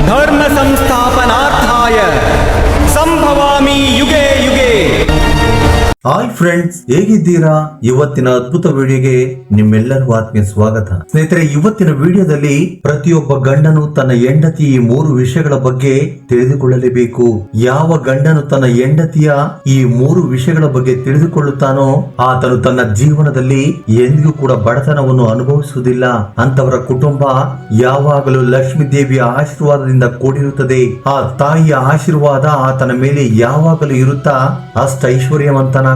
धर्म संस्थापनार्थाय संभवामि युगे युगे। ಹಾಯ್ ಫ್ರೆಂಡ್ಸ್, ಹೇಗಿದ್ದೀರಾ? ಇವತ್ತಿನ ಅದ್ಭುತ ವಿಡಿಯೋಗೆ ನಿಮ್ಮೆಲ್ಲರಿಗೂ ಆತ್ಮೀಯ ಸ್ವಾಗತ. ಸ್ನೇಹಿತರೆ, ಇವತ್ತಿನ ವಿಡಿಯೋದಲ್ಲಿ ಪ್ರತಿಯೊಬ್ಬ ಗಂಡನು ತನ್ನ ಹೆಂಡತಿ ಈ 3 ವಿಷಯಗಳ ಬಗ್ಗೆ ತಿಳಿದುಕೊಳ್ಳಲೇಬೇಕು. ಯಾವ ಗಂಡನು ತನ್ನ ಹೆಂಡತಿಯ ಈ 3 ವಿಷಯಗಳ ಬಗ್ಗೆ ತಿಳಿದುಕೊಳ್ಳುತ್ತಾನೋ ಆತನು ತನ್ನ ಜೀವನದಲ್ಲಿ ಎಂದಿಗೂ ಕೂಡ ಬಡತನವನ್ನು ಅನುಭವಿಸುವುದಿಲ್ಲ. ಅಂತವರ ಕುಟುಂಬ ಯಾವಾಗಲೂ ಲಕ್ಷ್ಮೀ ದೇವಿಯ ಆಶೀರ್ವಾದದಿಂದ ಕೂಡಿರುತ್ತದೆ. ಆ ತಾಯಿಯ ಆಶೀರ್ವಾದ ಆತನ ಮೇಲೆ ಯಾವಾಗಲೂ ಇರುತ್ತಾ ಅಷ್ಟೈಶ್ವರ್ಯವಂತನಾಗುತ್ತಾನೆ.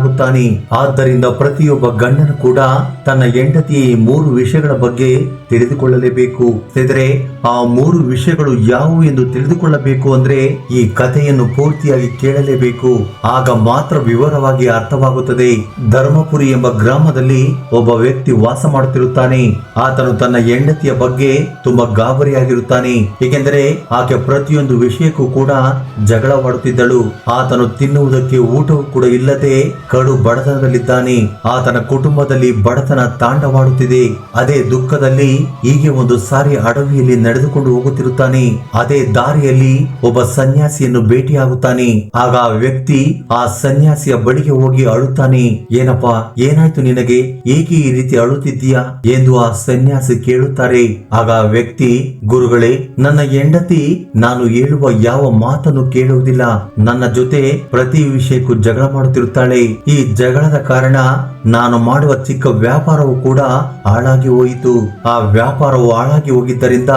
ಆದ್ದರಿಂದ ಪ್ರತಿಯೊಬ್ಬ ಗಂಡನು ಕೂಡ ತನ್ನ ಹೆಂಡತಿಯ ಈ 3 ವಿಷಯಗಳ ಬಗ್ಗೆ ತಿಳಿದುಕೊಳ್ಳಲೇಬೇಕು. ಸ್ನೇಹಿತರೆ, ಆ 3 ವಿಷಯಗಳು ಯಾವುವು ಎಂದು ತಿಳಿದುಕೊಳ್ಳಬೇಕು ಅಂದ್ರೆ ಈ ಕಥೆಯನ್ನು ಪೂರ್ತಿಯಾಗಿ ಕೇಳಲೇಬೇಕು. ಆಗ ಮಾತ್ರ ವಿವರವಾಗಿ ಅರ್ಥವಾಗುತ್ತದೆ. ಧರ್ಮಪುರಿ ಎಂಬ ಗ್ರಾಮದಲ್ಲಿ ಒಬ್ಬ ವ್ಯಕ್ತಿ ವಾಸ ಮಾಡುತ್ತಿರುತ್ತಾನೆ. ಆತನು ತನ್ನ ಹೆಂಡತಿಯ ಬಗ್ಗೆ ತುಂಬಾ ಗಾಬರಿಯಾಗಿರುತ್ತಾನೆ. ಏಕೆಂದರೆ ಆಕೆ ಪ್ರತಿಯೊಂದು ವಿಷಯಕ್ಕೂ ಕೂಡ ಜಗಳವಾಡುತ್ತಿದ್ದಳು. ಆತನು ತಿನ್ನುವುದಕ್ಕೆ ಊಟವೂ ಕೂಡ ಇಲ್ಲದೆ ಕಡು ಬಡತನದಲ್ಲಿದ್ದಾನೆ. ಆತನ ಕುಟುಂಬದಲ್ಲಿ ಬಡತನ ತಾಂಡವಾಡುತ್ತಿದೆ. ಅದೇ ದುಃಖದಲ್ಲಿ ಹೀಗೆ ಒಂದು ಸಾರಿ ಅಡವಿಯಲ್ಲಿ ನಡೆದುಕೊಂಡು ಹೋಗುತ್ತಿರುತ್ತಾನೆ. ಅದೇ ದಾರಿಯಲ್ಲಿ ಒಬ್ಬ ಸನ್ಯಾಸಿಯನ್ನು ಭೇಟಿಯಾಗುತ್ತಾನೆ. ಆಗ ಆ ವ್ಯಕ್ತಿ ಆ ಸನ್ಯಾಸಿಯ ಬಳಿಗೆ ಹೋಗಿ ಅಳುತ್ತಾನೆ. ಏನಪ್ಪಾ, ಏನಾಯ್ತು ನಿನಗೆ? ಏಕೆ ಈ ರೀತಿ ಅಳುತ್ತಿದ್ದೀಯಾ ಎಂದು ಆ ಸನ್ಯಾಸಿ ಕೇಳುತ್ತಾರೆ. ಆಗ ಆ ವ್ಯಕ್ತಿ, ಗುರುಗಳೇ, ನನ್ನ ಹೆಂಡತಿ ನಾನು ಹೇಳುವ ಯಾವ ಮಾತನ್ನು ಕೇಳುವುದಿಲ್ಲ. ನನ್ನ ಜೊತೆ ಪ್ರತಿ ವಿಷಯಕ್ಕೂ ಜಗಳ ಮಾಡುತ್ತಿರುತ್ತಾಳೆ. ಈ ಜಗಳದ ಕಾರಣ ನಾನು ಮಾಡುವ ಚಿಕ್ಕ ವ್ಯಾಪಾರವು ಕೂಡ ಹಾಳಾಗಿ ಹೋಯಿತು. ಆ ವ್ಯಾಪಾರವು ಹಾಳಾಗಿ ಹೋಗಿದ್ದರಿಂದ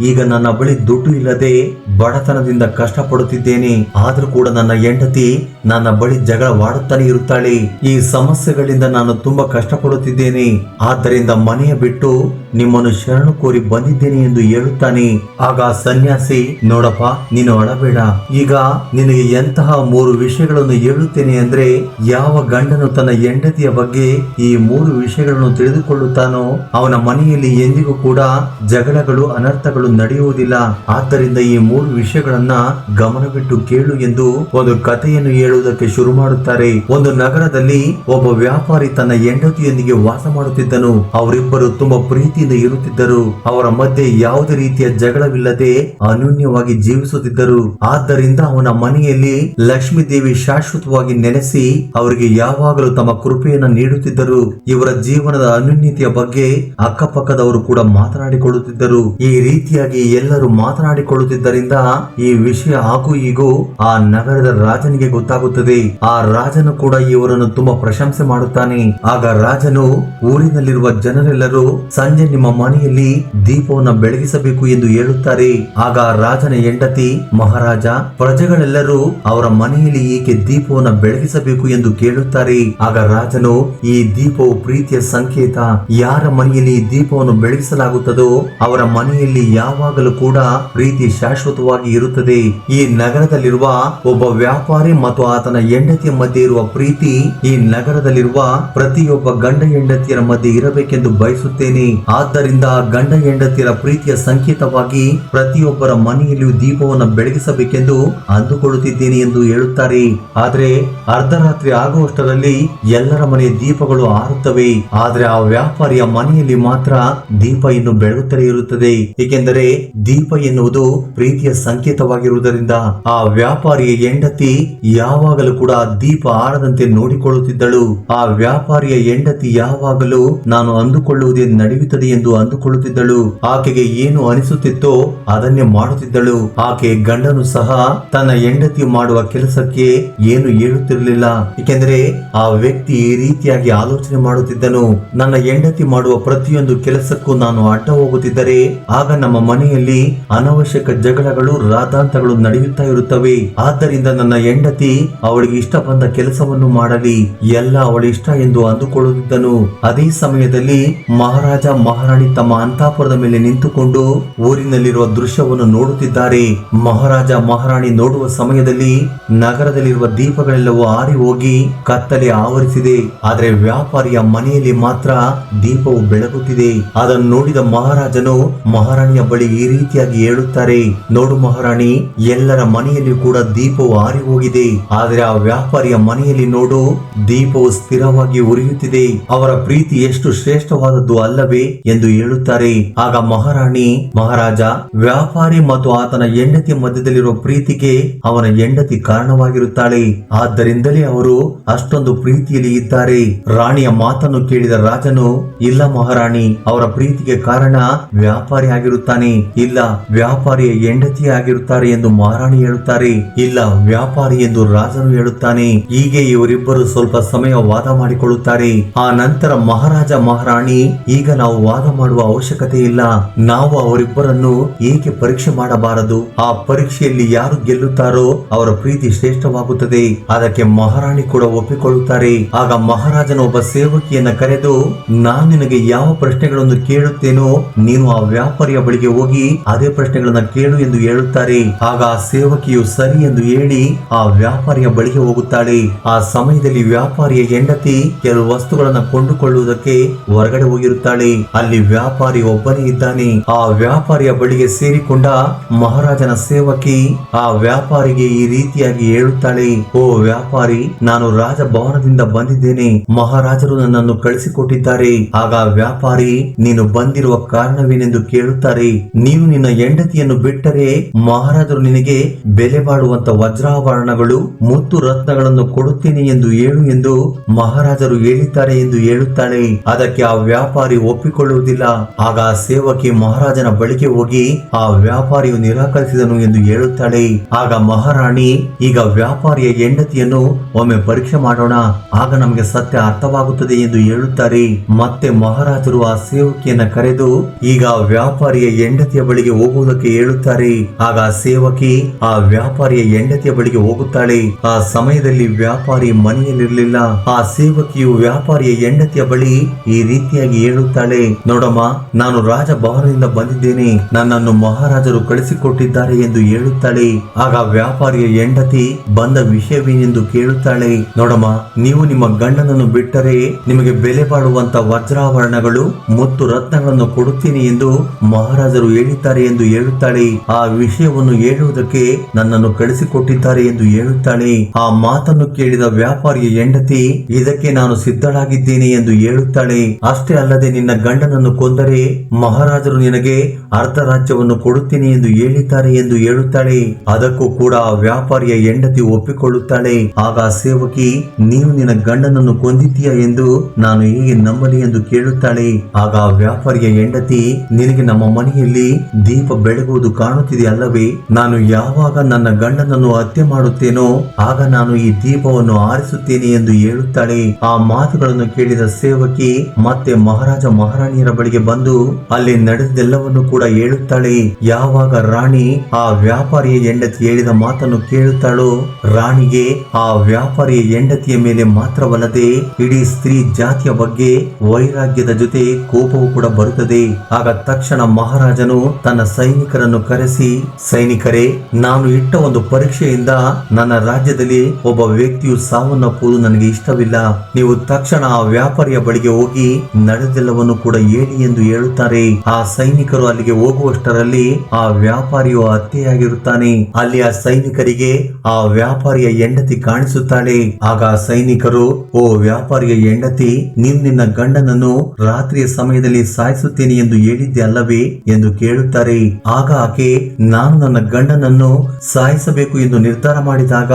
ಈಗ ನನ್ನ ಬಳಿ ದುಡ್ಡು ಇಲ್ಲದೆ ಬಡತನದಿಂದ ಕಷ್ಟಪಡುತ್ತಿದ್ದೇನೆ. ಆದ್ರೂ ಕೂಡ ನನ್ನ ಹೆಂಡತಿ ನನ್ನ ಬಳಿ ಜಗಳವಾಡುತ್ತಾನೆ ಇರುತ್ತಾಳೆ. ಈ ಸಮಸ್ಯೆಗಳಿಂದ ನಾನು ತುಂಬಾ ಕಷ್ಟಪಡುತ್ತಿದ್ದೇನೆ. ಆದ್ದರಿಂದ ಮನೆಯ ಬಿಟ್ಟು ನಿಮ್ಮನ್ನು ಶರಣು ಕೋರಿ ಬಂದಿದ್ದೇನೆ ಎಂದು ಹೇಳುತ್ತಾನೆ. ಆಗ ಸನ್ಯಾಸಿ, ನೋಡಪ್ಪ, ನೀನು ಅಳಬೇಡ. ಈಗ ನಿನಗೆ ಎಂತಹ 3 ವಿಷಯಗಳನ್ನು ಹೇಳುತ್ತೇನೆ ಅಂದ್ರೆ ಯಾವ ಗಂಡನು ತನ್ನ ಹೆಂಡತಿಯ ಬಗ್ಗೆ ಈ 3 ವಿಷಯಗಳನ್ನು ತಿಳಿದುಕೊಳ್ಳುತ್ತಾನೋ ಅವನ ಮನೆಯಲ್ಲಿ ಎಂದಿಗೂ ಕೂಡ ಜಗಳಗಳು, ಅನರ್ಥಗಳು ನಡೆಯುವುದಿಲ್ಲ. ಆದ್ದರಿಂದ ಈ 3 ವಿಷಯಗಳನ್ನ ಗಮನವಿಟ್ಟು ಕೇಳು ಎಂದು ಒಂದು ಕಥೆಯನ್ನು ಹೇಳುವುದಕ್ಕೆ ಶುರು ಮಾಡುತ್ತಾರೆ. ಒಂದು ನಗರದಲ್ಲಿ ಒಬ್ಬ ವ್ಯಾಪಾರಿ ತನ್ನ ಹೆಂಡತಿಯೊಂದಿಗೆ ವಾಸ ಮಾಡುತ್ತಿದ್ದನು. ಅವರಿಬ್ಬರು ತುಂಬಾ ಪ್ರೀತಿಯಿಂದ ಇರುತ್ತಿದ್ದರು. ಅವರ ಮಧ್ಯೆ ಯಾವುದೇ ರೀತಿಯ ಜಗಳವಿಲ್ಲದೆ ಅನ್ಯೋನ್ಯವಾಗಿ ಜೀವಿಸುತ್ತಿದ್ದರು. ಆದ್ದರಿಂದ ಅವನ ಮನೆಯಲ್ಲಿ ಲಕ್ಷ್ಮೀ ದೇವಿ ಶಾಶ್ವತವಾಗಿ ನೆಲೆಸಿ ಅವರಿಗೆ ಯಾವಾಗಲೂ ತಮ್ಮ ಕೃಪೆಯನ್ನು ನೀಡುತ್ತಿದ್ದರು. ಇವರ ಜೀವನದ ಅನ್ಯೋನ್ಯತೆಯ ಬಗ್ಗೆ ಅಕ್ಕಪಕ್ಕದವರು ಕೂಡ ಮಾತನಾಡಿಕೊಳ್ಳುತ್ತಿದ್ದರು. ಈ ರೀತಿಯಾಗಿ ಎಲ್ಲರೂ ಮಾತನಾಡಿಕೊಳ್ಳುತ್ತಿದ್ದರಿಂದ ಈ ವಿಷಯ ಹಾಗೂ ಹೀಗೂ ಆ ನಗರದ ರಾಜನಿಗೆ ಗೊತ್ತಾಗುತ್ತದೆ. ಆ ರಾಜನು ಕೂಡ ಇವರನ್ನು ತುಂಬಾ ಪ್ರಶಂಸೆ ಮಾಡುತ್ತಾನೆ. ಆಗ ರಾಜನು, ಊರಿನಲ್ಲಿರುವ ಜನರೆಲ್ಲರೂ ಸಂಜೆ ನಿಮ್ಮ ಮನೆಯಲ್ಲಿ ದೀಪವನ್ನು ಬೆಳಗಿಸಬೇಕು ಎಂದು ಹೇಳುತ್ತಾರೆ. ಆಗ ರಾಜನ ಹೆಂಡತಿ, ಮಹಾರಾಜ, ಪ್ರಜೆಗಳೆಲ್ಲರೂ ಅವರ ಮನೆಯಲ್ಲಿ ಏಕೆ ದೀಪವನ್ನು ಬೆಳಗಿಸಬೇಕು ಎಂದು ಕೇಳುತ್ತಾರೆ. ಆಗ ರಾಜನು, ಈ ದೀಪವು ಪ್ರೀತಿಯ ಸಂಕೇತ. ಯಾರ ಮನೆಯಲ್ಲಿ ದೀಪವನ್ನು ಬೆಳಗಿಸಲಾಗುತ್ತದೋ ಅವರ ಮನೆಯಲ್ಲಿ ಯಾವಾಗಲೂ ಕೂಡ ಪ್ರೀತಿ ಶಾಶ್ವತವಾಗಿ ಇರುತ್ತದೆ. ಈ ನಗರದಲ್ಲಿರುವ ಒಬ್ಬ ವ್ಯಾಪಾರಿ ಮತ್ತು ಆತನ ಹೆಂಡತಿಯ ಮಧ್ಯೆ ಇರುವ ಪ್ರೀತಿ ಈ ನಗರದಲ್ಲಿರುವ ಪ್ರತಿಯೊಬ್ಬ ಗಂಡ ಹೆಂಡತಿಯರ ಮಧ್ಯೆ ಇರಬೇಕೆಂದು ಬಯಸುತ್ತೇನೆ. ಆದ್ದರಿಂದ ಗಂಡ ಹೆಂಡತಿಯರ ಪ್ರೀತಿಯ ಸಂಕೇತವಾಗಿ ಪ್ರತಿಯೊಬ್ಬರ ಮನೆಯಲ್ಲಿಯೂ ದೀಪವನ್ನು ಬೆಳಗಿಸಬೇಕೆಂದು ಅಂದುಕೊಳ್ಳುತ್ತಿದ್ದೇನೆ ಎಂದು ಹೇಳುತ್ತಾರೆ. ಆದ್ರೆ ಅರ್ಧರಾತ್ರಿ ಆಗುವಷ್ಟರಲ್ಲಿ ಎಲ್ಲರ ಮನೆಯ ದೀಪಗಳು ಆರುತ್ತವೆ. ಆದ್ರೆ ಆ ವ್ಯಾಪಾರಿಯ ಮನೆಯಲ್ಲಿ ಮಾತ್ರ ದೀಪ ಇನ್ನು ಬೆಳಗುತ್ತಲೇ ಇರುತ್ತದೆ. ಏಕೆಂದರೆ ದೀಪ ಎನ್ನುವುದು ಪ್ರೀತಿಯ ಸಂಕೇತವಾಗಿರುವುದರಿಂದ ಆ ವ್ಯಾಪಾರಿಯ ಹೆಂಡತಿ ಯಾವಾಗಲೂ ಕೂಡ ದೀಪ ಆರದಂತೆ ನೋಡಿಕೊಳ್ಳುತ್ತಿದ್ದಳು. ಆ ವ್ಯಾಪಾರಿಯ ಹೆಂಡತಿ ಯಾವಾಗಲೂ ನಾನು ಅಂದುಕೊಳ್ಳುವುದೇ ನಡೆಯುತ್ತದೆ ಎಂದು ಅಂದುಕೊಳ್ಳುತ್ತಿದ್ದಳು. ಆಕೆಗೆ ಏನು ಅನಿಸುತ್ತಿತ್ತೋ ಅದನ್ನೇ ಮಾಡುತ್ತಿದ್ದಳು. ಆಕೆ ಗಂಡನು ಸಹ ತನ್ನ ಹೆಂಡತಿ ಮಾಡುವ ಕೆಲಸಕ್ಕೆ ಏನು ಹೇಳುತ್ತಿರಲಿಲ್ಲ. ಏಕೆಂದರೆ ಆ ವ್ಯಕ್ತಿ ಈ ರೀತಿಯಾಗಿ ಆಲೋಚನೆ ಮಾಡುತ್ತಿದ್ದನು, ನನ್ನ ಹೆಂಡತಿ ಮಾಡುವ ಪ್ರತಿಯೊಂದು ಕೆಲಸಕ್ಕೂ ನಾನು ಅಡ್ಡ ಹೋಗುತ್ತಿದ್ದರೆ ಆಗ ನಮ್ಮ ಮನೆಯಲ್ಲಿ ಅನವಶ್ಯಕ ಜಗಳಗಳು, ರಾಧಾಂತಗಳು ನಡೆಯುತ್ತಾ ಇರುತ್ತವೆ. ಆದ್ದರಿಂದ ನನ್ನ ಹೆಂಡತಿ ಅವಳಿಗೆ ಇಷ್ಟ ಬಂದ ಕೆಲಸವನ್ನು ಮಾಡಲಿ, ಎಲ್ಲ ಅವಳ ಇಷ್ಟ ಎಂದು ಅಂದುಕೊಳ್ಳುತ್ತಿದ್ದನು. ಅದೇ ಸಮಯದಲ್ಲಿ ಮಹಾರಾಜ ಮಹಾರಾಣಿ ತಮ್ಮ ಅಂತಃಪುರದ ಮೇಲೆ ನಿಂತುಕೊಂಡು ಊರಿನಲ್ಲಿರುವ ದೃಶ್ಯವನ್ನು ನೋಡುತ್ತಿದ್ದಾರೆ. ಮಹಾರಾಜ ಮಹಾರಾಣಿ ನೋಡುವ ಸಮಯದಲ್ಲಿ ನಗರದಲ್ಲಿರುವ ದೀಪಗಳೆಲ್ಲವೂ ಆರಿ ಹೋಗಿ ಕತ್ತಲೆ ಆವರಿಸಿದೆ. ಆದ್ರೆ ಆದರೆ ವ್ಯಾಪಾರಿಯ ಮನೆಯಲ್ಲಿ ಮಾತ್ರ ದೀಪವು ಬೆಳಗುತ್ತಿದೆ. ಅದನ್ನು ನೋಡಿದ ಮಹಾರಾಜನು ಮಹಾರಾಣಿಯ ಬಳಿ ಈ ರೀತಿಯಾಗಿ ಹೇಳುತ್ತಾರೆ, ನೋಡು ಮಹಾರಾಣಿ, ಎಲ್ಲರ ಮನೆಯಲ್ಲಿ ಕೂಡ ದೀಪವು ಆರಿ ಹೋಗಿದೆ, ಆದರೆ ಆ ವ್ಯಾಪಾರಿಯ ಮನೆಯಲ್ಲಿ ನೋಡು ದೀಪವು ಸ್ಥಿರವಾಗಿ ಉರಿಯುತ್ತಿದೆ. ಅವರ ಪ್ರೀತಿ ಎಷ್ಟು ಶ್ರೇಷ್ಠವಾದದ್ದು ಅಲ್ಲವೇ ಎಂದು ಹೇಳುತ್ತಾರೆ. ಆಗ ಮಹಾರಾಣಿ, ಮಹಾರಾಜ, ವ್ಯಾಪಾರಿ ಮತ್ತು ಆತನ ಹೆಂಡತಿಯ ಮಧ್ಯದಲ್ಲಿರುವ ಪ್ರೀತಿಗೆ ಅವನ ಹೆಂಡತಿ ಕಾರಣವಾಗಿರುತ್ತಾಳೆ. ಆದ್ದರಿಂದಲೇ ಅವರು ಅಷ್ಟೊಂದು ಪ್ರೀತಿಯಲ್ಲಿ ಇದ್ದಾರೆ. ರಾಣಿಯ ಮಾತನ್ನು ಕೇಳಿದ ರಾಜನು, ಇಲ್ಲ ಮಹಾರಾಣಿ, ಅವರ ಪ್ರೀತಿಗೆ ಕಾರಣ ವ್ಯಾಪಾರಿ ಆಗಿರುತ್ತಾನೆ. ಇಲ್ಲ, ವ್ಯಾಪಾರಿಯ ಹೆಂಡತಿ ಆಗಿರುತ್ತಾರೆ ಎಂದು ಮಹಾರಾಣಿ ಹೇಳುತ್ತಾರೆ. ಇಲ್ಲ, ವ್ಯಾಪಾರಿ ಎಂದು ರಾಜನು ಹೇಳುತ್ತಾನೆ. ಹೀಗೆ ಇವರಿಬ್ಬರು ಸ್ವಲ್ಪ ಸಮಯ ವಾದ ಮಾಡಿಕೊಳ್ಳುತ್ತಾರೆ. ಆ ನಂತರ ಮಹಾರಾಜ ಮಹಾರಾಣಿ, ಈಗ ನಾವು ವಾದ ಮಾಡುವ ಅವಶ್ಯಕತೆ ಇಲ್ಲ. ನಾವು ಅವರಿಬ್ಬರನ್ನು ಏಕೆ ಪರೀಕ್ಷೆ ಮಾಡಬಾರದು? ಆ ಪರೀಕ್ಷೆಯಲ್ಲಿ ಯಾರು ಗೆಲ್ಲುತ್ತಾರೋ ಅವರ ಪ್ರೀತಿ ಶ್ರೇಷ್ಠವಾಗುತ್ತದೆ. ಅದಕ್ಕೆ ಮಹಾರಾಣಿ ಕೂಡ ಒಪ್ಪಿಕೊಳ್ಳುತ್ತಾರೆ. ಆಗ ಮಹಾರಾಜನ ಒಬ್ಬ ಸೇವಕಿಯನ್ನ ಕರೆದು, ನಾನು ನಿನಗೆ ಯಾವ ಪ್ರಶ್ನೆಗಳನ್ನು ಕೇಳುತ್ತೇನೋ ನೀನು ಆ ವ್ಯಾಪಾರಿಯ ಬಳಿಗೆ ಹೋಗಿ ಅದೇ ಪ್ರಶ್ನೆಗಳನ್ನ ಕೇಳು ಎಂದು ಹೇಳುತ್ತಾರೆ. ಆಗ ಆ ಸೇವಕಿಯು ಸರಿ ಎಂದು ಹೇಳಿ ಆ ವ್ಯಾಪಾರಿಯ ಬಳಿಗೆ ಹೋಗುತ್ತಾಳೆ. ಆ ಸಮಯದಲ್ಲಿ ವ್ಯಾಪಾರಿಯ ಹೆಂಡತಿ ಕೆಲವು ವಸ್ತುಗಳನ್ನ ಕೊಂಡುಕೊಳ್ಳುವುದಕ್ಕೆ ಹೊರಗಡೆ ಹೋಗಿರುತ್ತಾಳೆ. ಅಲ್ಲಿ ವ್ಯಾಪಾರಿ ಒಬ್ಬನೇ ಇದ್ದಾನೆ. ಆ ವ್ಯಾಪಾರಿಯ ಬಳಿಗೆ ಸೇರಿಕೊಂಡ ಮಹಾರಾಜನ ಸೇವಕಿ ಆ ವ್ಯಾಪಾರಿಗೆ ಈ ರೀತಿಯಾಗಿ ಹೇಳುತ್ತಾಳೆ, ಓ ವ್ಯಾಪಾರಿ, ನಾನು ರಾಜಭವನದಿಂದ ಬಂದಿದ್ದೇನೆ. ಮಹಾರಾಜರು ನನ್ನನ್ನು ಕಳಿಸಿಕೊಟ್ಟಿದ್ದಾರೆ. ಆಗ ವ್ಯಾಪಾರಿ, ನೀನು ಬಂದಿರುವ ಕಾರಣವೇನೆಂದು ಕೇಳುತ್ತಾರೆ. ನೀವು ನಿನ್ನ ಹೆಂಡತಿಯನ್ನು ಬಿಟ್ಟರೆ ಮಹಾರಾಜರು ನಿನಗೆ ಬೆಲೆ ಬಾಳುವಂತ ವಜ್ರಾಭರಣಗಳು ಮುತ್ತು ರತ್ನಗಳನ್ನು ಕೊಡುತ್ತೇನೆ ಎಂದು ಹೇಳು ಎಂದು ಮಹಾರಾಜರು ಹೇಳಿದ್ದಾರೆ ಎಂದು ಹೇಳುತ್ತಾಳೆ. ಅದಕ್ಕೆ ಆ ವ್ಯಾಪಾರಿ ಒಪ್ಪಿಕೊಳ್ಳುವುದಿಲ್ಲ. ಆಗ ಆ ಸೇವಕಿ ಮಹಾರಾಜನ ಬಳಿಗೆ ಹೋಗಿ ಆ ವ್ಯಾಪಾರಿಯು ನಿರಾಕರಿಸಿದನು ಎಂದು ಹೇಳುತ್ತಾಳೆ. ಆಗ ಮಹಾರಾಣಿ, ಈಗ ವ್ಯಾಪಾರಿಯ ಹೆಂಡತಿಯನ್ನು ಒಮ್ಮೆ ಪರೀಕ್ಷೆ ಮಾಡೋಣ, ಆಗ ನಮಗೆ ಸತ್ಯ ಅರ್ಥವಾಗುತ್ತದೆ ಎಂದು ಹೇಳುತ್ತಾರೆ. ಮತ್ತೆ ಮಹಾರಾಜರು ಆ ಸೇವಕಿಯನ್ನ ಕರೆದು ಈಗ ವ್ಯಾಪಾರಿಯ ಹೆಂಡತಿಯ ಬಳಿಗೆ ಹೋಗುವುದಕ್ಕೆ ಹೇಳುತ್ತಾರೆ. ಆಗ ಆ ಸೇವಕಿ ಆ ವ್ಯಾಪಾರಿಯ ಹೆಂಡತಿಯ ಬಳಿಗೆ ಹೋಗುತ್ತಾಳೆ. ಆ ಸಮಯದಲ್ಲಿ ವ್ಯಾಪಾರಿ ಮನೆಯಲ್ಲಿರಲಿಲ್ಲ. ಆ ಸೇವಕಿಯು ವ್ಯಾಪಾರಿಯ ಹೆಂಡತಿಯ ಬಳಿ ಈ ರೀತಿಯಾಗಿ ಹೇಳುತ್ತಾಳೆ, ನೋಡಮ್ಮ, ನಾನು ರಾಜಭವನದಿಂದ ಬಂದಿದ್ದೇನೆ, ನನ್ನನ್ನು ಮಹಾರಾಜರು ಕಳಿಸಿಕೊಟ್ಟಿದ್ದಾರೆ ಎಂದು ಹೇಳುತ್ತಾಳೆ. ಆಗ ವ್ಯಾಪಾರಿಯ ಹೆಂಡತಿ ಬಂದ ವಿಷಯವೇನೆಂದು ಕೇಳುತ್ತಾಳೆ. ನೋಡಮ್ಮ, ನೀವು ನಿಮ್ಮ ಗಂಡನನ್ನು ಬಿಟ್ಟರೆ ನಿಮಗೆ ಬೆಲೆ ಬಾಳುವಂತ ವಜ್ರಾಭರಣಗಳು ಮುತ್ತು ರತ್ನಗಳನ್ನು ಕೊಡುತ್ತೇನೆ ಎಂದು ಮಹಾರಾಜರು ಹೇಳಿದ್ದಾರೆ ಎಂದು ಹೇಳುತ್ತಾಳೆ. ಆ ವಿಷಯವನ್ನು ಹೇಳುವುದಕ್ಕೆ ನನ್ನನ್ನು ಕಳಿಸಿಕೊಟ್ಟಿದ್ದಾರೆ ಎಂದು ಹೇಳುತ್ತಾಳೆ. ಆ ಮಾತನ್ನು ಕೇಳಿದ ವ್ಯಾಪಾರಿಯ ಹೆಂಡತಿ, ಇದಕ್ಕೆ ನಾನು ಸಿದ್ಧಳಾಗಿದ್ದೇನೆ ಎಂದು ಹೇಳುತ್ತಾಳೆ. ಅಷ್ಟೇ ಅಲ್ಲದೆ ನಿನ್ನ ಗಂಡನನ್ನು ಕೊಂದರೆ ಮಹಾರಾಜರು ನಿನಗೆ ಅರ್ಧ ರಾಜ್ಯವನ್ನು ಕೊಡುತ್ತೇನೆ ಎಂದು ಹೇಳಿದ್ದಾರೆ ಎಂದು ಹೇಳುತ್ತಾಳೆ. ಅದಕ್ಕೂ ಕೂಡ ಆ ವ್ಯಾಪಾರಿಯ ಹೆಂಡತಿ ಒಪ್ಪಿಕೊಳ್ಳುತ್ತಾಳೆ. ಆಗ ಆ ಸೇವಕಿ, ನೀವು ನಿನ್ನ ಗಂಡನನ್ನು ಕೊಂದಿದ್ದೀಯಾ ಎಂದು ನಾನು ಹೇಗೆ ನಂಬಲಿ ಎಂದು ಕೇಳುತ್ತಾಳೆ. ಆಗ ಆ ವ್ಯಾಪಾರಿಯ ಹೆಂಡತಿ, ನಿನಗೆ ನಮ್ಮ ಮನೆಯಲ್ಲಿ ದೀಪ ಬೆಳಗುವುದು ಕಾಣುತ್ತಿದೆ ಅಲ್ಲವೇ? ನಾನು ಯಾವಾಗ ನನ್ನ ಗಂಡನನ್ನು ಹತ್ಯೆ ಮಾಡುತ್ತೇನೋ ಆಗ ನಾನು ಈ ದೀಪವನ್ನು ಆರಿಸುತ್ತೇನೆ ಎಂದು ಹೇಳುತ್ತಾಳೆ. ಆ ಮಾತುಗಳನ್ನು ಕೇಳಿದ ಸೇವಕಿ ಮತ್ತೆ ಮಹಾರಾಜ ಮಹಾರಾಣಿಯರ ಬಳಿಗೆ ಬಂದು ಅಲ್ಲಿ ನಡೆದೆಲ್ಲವನ್ನು ಕೂಡ ಹೇಳುತ್ತಾಳೆ. ಯಾವಾಗ ರಾಣಿ ಆ ವ್ಯಾಪಾರಿಯ ಹೆಂಡತಿ ಹೇಳಿದ ಮಾತನ್ನು ಕೇಳುತ್ತಾಳೋ ರಾಣಿಗೆ ಆ ವ್ಯಾಪಾರಿಯ ಹೆಂಡತಿಯ ಮೇಲೆ ಮಾತ್ರವಲ್ಲದೆ ಇಡೀ ಸ್ತ್ರೀ ಜಾತಿಯ ಬಗ್ಗೆ ವೈರಾಗ್ಯದ ಜೊತೆ ಕೋಪವು ಕೂಡ ಬರುತ್ತದೆ. ಆಗ ತಕ್ಷಣ ಮಹಾರಾಜನು ತನ್ನ ಸೈನಿಕರನ್ನು ಕರೆಸಿ, ಸೈನಿಕರೇ, ನಾನು ಇಟ್ಟ ಒಂದು ಪರೀಕ್ಷೆಯಿಂದ ನನ್ನ ರಾಜ್ಯದಲ್ಲಿ ಒಬ್ಬ ವ್ಯಕ್ತಿಯು ಸಾವನ್ನಪ್ಪುವುದು ನನಗೆ ಇಷ್ಟವಿಲ್ಲ. ನೀವು ತಕ್ಷಣ ಆ ವ್ಯಾಪಾರಿಯ ಬಳಿಗೆ ಹೋಗಿ ನಡೆದೆಲ್ಲವನ್ನು ಕೂಡ ಹೇಳಿ ಎಂದು ಹೇಳುತ್ತಾರೆ. ಆ ಸೈನಿಕರು ಅಲ್ಲಿಗೆ ಹೋಗುವಷ್ಟರಲ್ಲಿ ಆ ವ್ಯಾಪಾರಿಯು ಹತ್ಯೆಯಾಗಿರುತ್ತಾನೆ. ಅಲ್ಲಿ ಆ ಸೈನಿಕರಿಗೆ ಆ ವ್ಯಾಪಾರಿಯ ಹೆಂಡತಿ ಕಾಣಿಸುತ್ತಾಳೆ. ಆಗ ಆ ಸೈನಿಕರು, ಓ ವ್ಯಾಪಾರಿಯ ಹೆಂಡತಿ, ನೀನು ನಿನ್ನ ಗಂಡನನ್ನು ರಾತ್ರಿಯ ಸಮಯದಲ್ಲಿ ಸಾಯಿಸುತ್ತೇನೆ ಎಂದು ಹೇಳಿದ್ದೆ ಅಲ್ಲವೇ ಎಂದು ಕೇಳುತ್ತಾರೆ. ಆಗ ಆಕೆ, ನಾನು ನನ್ನ ಗಂಡನನ್ನು ಸಾಯಿಸಬೇಕು ಎಂದು ನಿರ್ಧಾರ ಮಾಡಿದಾಗ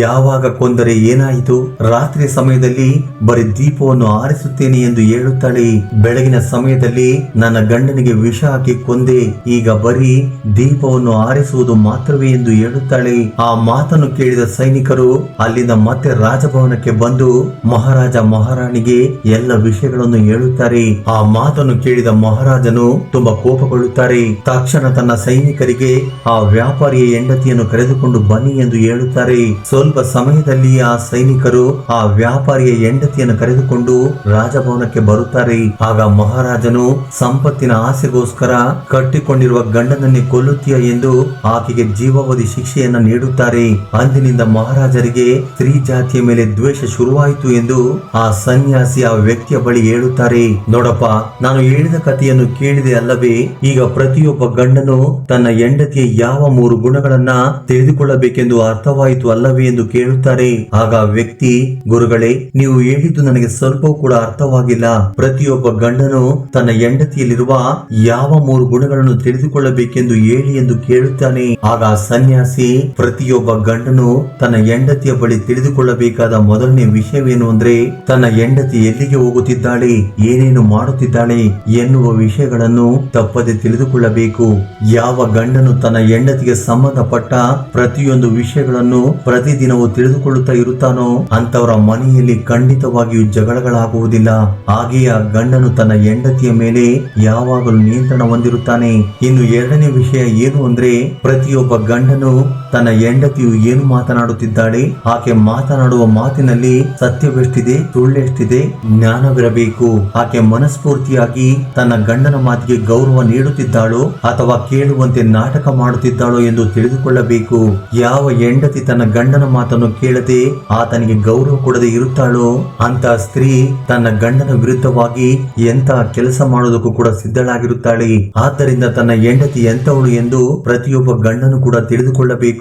ಯಾವಾಗ ಕೊಂದರೆ ಏನಾಯಿತು? ರಾತ್ರಿ ಸಮಯದಲ್ಲಿ ಬರೀ ದೀಪವನ್ನು ಆರಿಸುತ್ತೇನೆ ಎಂದು ಹೇಳುತ್ತಾಳೆ. ಬೆಳಗಿನ ಸಮಯದಲ್ಲಿ ನನ್ನ ಗಂಡನಿಗೆ ವಿಷ ಹಾಕಿ ಕೊಂದೆ, ಈಗ ಬರೀ ದೀಪವನ್ನು ಆರಿಸುವುದು ಮಾತ್ರವೇ ಎಂದು ಹೇಳುತ್ತಾಳೆ. ಆ ಮಾತನ್ನು ಕೇಳಿದ ಸೈನಿಕರು ಅಲ್ಲಿಂದ ಮತ್ತೆ ರಾಜಭವನಕ್ಕೆ ಬಂದು ಮಹಾರಾಜ ಮಹಾರಾಣಿಗೆ ಎಲ್ಲ ವಿಷಯಗಳನ್ನು ಹೇಳುತ್ತಾರೆ. ಆ ಮಾತನ್ನು ಕೇಳಿದ ಮಹಾರಾಜನು ತುಂಬಾ ಕೋಪಗೊಳ್ಳುತ್ತಾರೆ. ತಕ್ಷಣ ತನ್ನ ಸೈನಿಕರಿಗೆ ಆ ವ್ಯಾಪಾರಿಯ ಹೆಂಡತಿಯನ್ನು ಕರೆದುಕೊಂಡು ಬನ್ನಿ ಎಂದು ಹೇಳುತ್ತಾರೆ. ಸ್ವಲ್ಪ ಸಮಯದಲ್ಲಿ ಆ ಸೈನಿಕರು ಆ ವ್ಯಾಪಾರಿಯ ಹೆಂಡತಿಯನ್ನು ಕರೆದುಕೊಂಡು ರಾಜಭವನಕ್ಕೆ ಬರುತ್ತಾರೆ. ಆಗ ಮಹಾರಾಜನು ಸಂಪತ್ತಿನ ಆಸೆಗೋಸ್ಕರ ಕಟ್ಟಿಕೊಂಡಿರುವ ಗಂಡನನ್ನೇ ಕೊಲ್ಲುತ್ತೀಯ ಎಂದು ಆಕೆಗೆ ಜೀವಾವಧಿ ಶಿಕ್ಷೆಯನ್ನ ನೀಡುತ್ತಾರೆ. ಅಂದಿನಿಂದ ಮಹಾರಾಜರಿಗೆ ಸ್ತ್ರೀ ಜಾತಿಯ ಮೇಲೆ ದ್ವೇಷ ಶುರುವಾಯಿತು ಎಂದು ಎಂದು ಆ ಸನ್ಯಾಸಿ ಆ ವ್ಯಕ್ತಿಯ ಬಳಿ ಹೇಳುತ್ತಾರೆ. ನೋಡಪ್ಪ, ನಾನು ಹೇಳಿದ ಕಥೆಯನ್ನು ಕೇಳಿದೆ ಅಲ್ಲವೇ? ಈಗ ಪ್ರತಿಯೊಬ್ಬ ಗಂಡನು ತನ್ನ ಹೆಂಡತಿಯ ಯಾವ 3 ಗುಣಗಳನ್ನ ತಿಳಿದುಕೊಳ್ಳಬೇಕೆಂದು ಅರ್ಥವಾಯಿತು ಅಲ್ಲವೇ ಎಂದು ಕೇಳುತ್ತಾರೆ. ಆಗ ಆ ವ್ಯಕ್ತಿ, ಗುರುಗಳೇ, ನೀವು ಹೇಳಿದ್ದು ನನಗೆ ಸ್ವಲ್ಪವೂ ಕೂಡ ಅರ್ಥವಾಗಿಲ್ಲ. ಪ್ರತಿಯೊಬ್ಬ ಗಂಡನು ತನ್ನ ಹೆಂಡತಿಯಲ್ಲಿರುವ ಯಾವ 3 ಗುಣಗಳನ್ನು ತಿಳಿದುಕೊಳ್ಳಬೇಕೆಂದು ಹೇಳಿ ಎಂದು ಕೇಳುತ್ತಾನೆ. ಆಗ ಆ ಸನ್ಯಾಸಿ, ಪ್ರತಿಯೊಬ್ಬ ಗಂಡನು ತನ್ನ ಹೆಂಡತಿಯ ಬಳಿ ತಿಳಿದುಕೊಳ್ಳಬೇಕಾದ ಮೊದಲನೇ ವಿಷಯವೇನು ಅಂದ್ರೆ ತನ್ನ ಹೆಂಡತಿ ಎಲ್ಲಿಗೆ ಹೋಗುತ್ತಿದ್ದಾಳೆ, ಏನೇನು ಮಾಡುತ್ತಿದ್ದಾಳೆ ಎನ್ನುವ ವಿಷಯಗಳನ್ನು ತಪ್ಪದೆ ತಿಳಿದುಕೊಳ್ಳಬೇಕು. ಯಾವ ಗಂಡನು ತನ್ನ ಹೆಂಡತಿಗೆ ಸಂಬಂಧಪಟ್ಟ ಪ್ರತಿಯೊಂದು ವಿಷಯಗಳನ್ನು ಪ್ರತಿದಿನವೂ ತಿಳಿದುಕೊಳ್ಳುತ್ತಾ ಇರುತ್ತಾನೋ ಅಂತವರ ಮನೆಯಲ್ಲಿ ಖಂಡಿತವಾಗಿಯೂ ಜಗಳಗಳಾಗುವುದಿಲ್ಲ. ಹಾಗೆಯೇ ಆ ಗಂಡನು ತನ್ನ ಹೆಂಡತಿಯ ಮೇಲೆ ಯಾವಾಗಲೂ ನಿಯಂತ್ರಣ ಹೊಂದಿರುತ್ತಾನೆ. ಇನ್ನು ಎರಡನೇ ವಿಷಯ ಏನು ಅಂದ್ರೆ ಪ್ರತಿಯೊಬ್ಬ ಗಂಡನು ತನ್ನ ಹೆಂಡತಿಯು ಏನು ಮಾತನಾಡುತ್ತಿದ್ದಾಳೆ, ಆಕೆ ಮಾತನಾಡುವ ಮಾತಿನಲ್ಲಿ ಸತ್ಯವೆಷ್ಟಿದೆ, ಸುಳ್ಳೆಷ್ಟಿದೆ, ಜ್ಞಾನವಿರಬೇಕು. ಆಕೆ ಮನಸ್ಫೂರ್ತಿಯಾಗಿ ತನ್ನ ಗಂಡನ ಮಾತಿಗೆ ಗೌರವ ನೀಡುತ್ತಿದ್ದಾಳೋ ಅಥವಾ ಕೇಳುವಂತೆ ನಾಟಕ ಮಾಡುತ್ತಿದ್ದಾಳೋ ಎಂದು ತಿಳಿದುಕೊಳ್ಳಬೇಕು. ಯಾವ ಹೆಂಡತಿ ತನ್ನ ಗಂಡನ ಮಾತನ್ನು ಕೇಳದೆ ಆತನಿಗೆ ಗೌರವ ಕೊಡದೆ ಇರುತ್ತಾಳೋ ಅಂತ ಸ್ತ್ರೀ ತನ್ನ ಗಂಡನ ವಿರುದ್ಧವಾಗಿ ಎಂತಹ ಕೆಲಸ ಮಾಡೋದಕ್ಕೂ ಕೂಡ ಸಿದ್ಧಳಾಗಿರುತ್ತಾಳೆ. ಆದ್ದರಿಂದ ತನ್ನ ಹೆಂಡತಿ ಎಂತವಳು ಎಂದು ಪ್ರತಿಯೊಬ್ಬ ಗಂಡನು ಕೂಡ ತಿಳಿದುಕೊಳ್ಳಬೇಕು.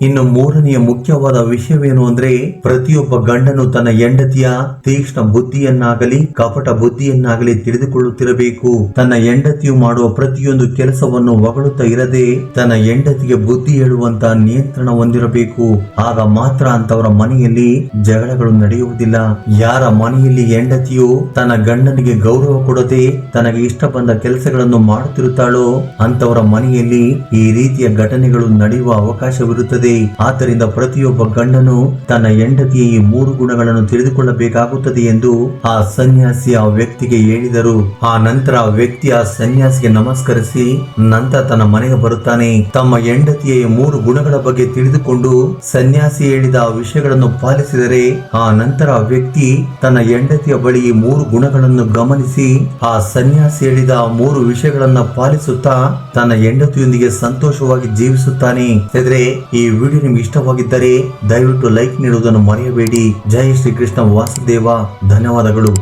ಇನ್ನು ಮೂರನೆಯ ಮುಖ್ಯವಾದ ವಿಷಯವೇನು ಅಂದ್ರೆ ಪ್ರತಿಯೊಬ್ಬ ಗಂಡನು ತನ್ನ ಹೆಂಡತಿಯ ತೀಕ್ಷ್ಣ ಬುದ್ಧಿಯನ್ನಾಗಲಿ ಕಪಟ ಬುದ್ಧಿಯನ್ನಾಗಲಿ ತಿಳಿದುಕೊಳ್ಳುತ್ತಿರಬೇಕು. ತನ್ನ ಹೆಂಡತಿಯು ಮಾಡುವ ಪ್ರತಿಯೊಂದು ಕೆಲಸವನ್ನು ಹೊಗಳುತ್ತಾ ಇರದೆ ತನ್ನ ಹೆಂಡತಿಗೆ ಬುದ್ಧಿ ಹೇಳುವಂತ ನಿಯಂತ್ರಣ ಹೊಂದಿರಬೇಕು. ಆಗ ಮಾತ್ರ ಅಂತವರ ಮನೆಯಲ್ಲಿ ಜಗಳಗಳು ನಡೆಯುವುದಿಲ್ಲ. ಯಾರ ಮನೆಯಲ್ಲಿ ಹೆಂಡತಿಯು ತನ್ನ ಗಂಡನಿಗೆ ಗೌರವ ಕೊಡದೆ ತನಗೆ ಇಷ್ಟ ಬಂದ ಕೆಲಸಗಳನ್ನು ಮಾಡುತ್ತಿರುತ್ತಾಳೋ ಅಂತವರ ಮನೆಯಲ್ಲಿ ಈ ರೀತಿಯ ಘಟನೆಗಳು ನಡೆಯುವ ಅವಕಾಶವಿರುತ್ತದೆ. ಆದ್ದರಿಂದ ಪ್ರತಿಯೊಬ್ಬ ಗಂಡನು ತನ್ನ ಹೆಂಡತಿಯ ಈ 3 ಗುಣಗಳನ್ನು ತಿಳಿದುಕೊಳ್ಳಬೇಕಾಗುತ್ತದೆ ಎಂದು ಆ ಸನ್ಯಾಸಿ ಆ ವ್ಯಕ್ತಿಗೆ ಹೇಳಿದರು. ಆ ನಂತರ ಆ ವ್ಯಕ್ತಿ ಆ ಸನ್ಯಾಸಿಗೆ ನಮಸ್ಕರಿಸಿ ನಂತರ ತನ್ನ ಮನೆಗೆ ಬರುತ್ತಾನೆ. ತಮ್ಮ ಹೆಂಡತಿಯ 3 ಗುಣಗಳ ಬಗ್ಗೆ ತಿಳಿದುಕೊಂಡು ಸನ್ಯಾಸಿ ಹೇಳಿದ ಆ ವಿಷಯಗಳನ್ನು ಪಾಲಿಸಿದರೆ ಆ ನಂತರ ಆ ವ್ಯಕ್ತಿ ತನ್ನ ಹೆಂಡತಿಯ ಬಳಿ 3 ಗುಣಗಳನ್ನು ಗಮನಿಸಿ ಆ ಸನ್ಯಾಸಿ ಹೇಳಿದ 3 ವಿಷಯಗಳನ್ನ ಪಾಲಿಸುತ್ತಾ ತನ್ನ ಹೆಂಡತಿಯೊಂದಿಗೆ ಸಂತೋಷವಾಗಿ ಜೀವಿಸುತ್ತಾನೆ. ಆದರೆ ಈ ವಿಡಿಯೋ ನಿಮ್ಗೆ ಇಷ್ಟವಾಗಿದ್ದರೆ ದಯವಿಟ್ಟು ಲೈಕ್ ನೀಡುವುದನ್ನು ಮರೆಯಬೇಡಿ. ಜೈ ಶ್ರೀ ಕೃಷ್ಣ ವಾಸುದೇವ. ಧನ್ಯವಾದಗಳು.